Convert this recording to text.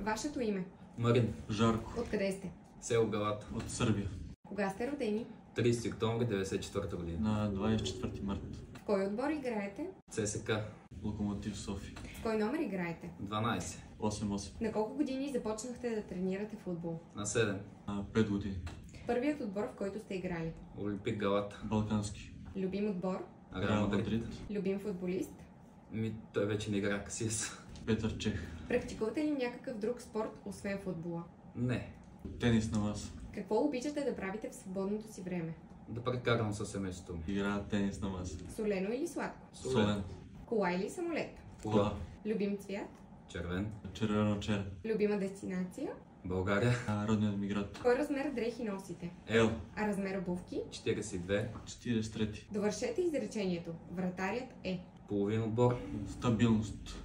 Вашето име? Марин. Жарко. Откъде сте? Село Галата. От Сърбия. Кога сте родени? 30 октомври 1994 година. На 24 март. В кой отбор играете? ЦСК. Локомотив София. В кой номер играете? 12. 8-8. На колко години започнахте да тренирате футбол? На 7. 5 години. Първият отбор, в който сте играли? Олимпик Галата. Балкански. Любим отбор? Реал Мадрид. Любим футболист? Той вече не игра, Касиес. Петър Чех. Практикувате ли някакъв друг спорт, освен футбола? Не. Тенис на маса. Какво обичате да правите в свободното си време? Да прекарам със семейството ми. Играя тенис на маса. Солено или сладко? Солен. Кола или самолет? Кола. Любим цвят? Червен. Червено-черен. Любима дестинация? България. Родният ми град. Кой размер дрехи носите? Ел. А размер обувки? 42. 43. Довършете изречението. Вратарят е. Половин отбор. Стабилност.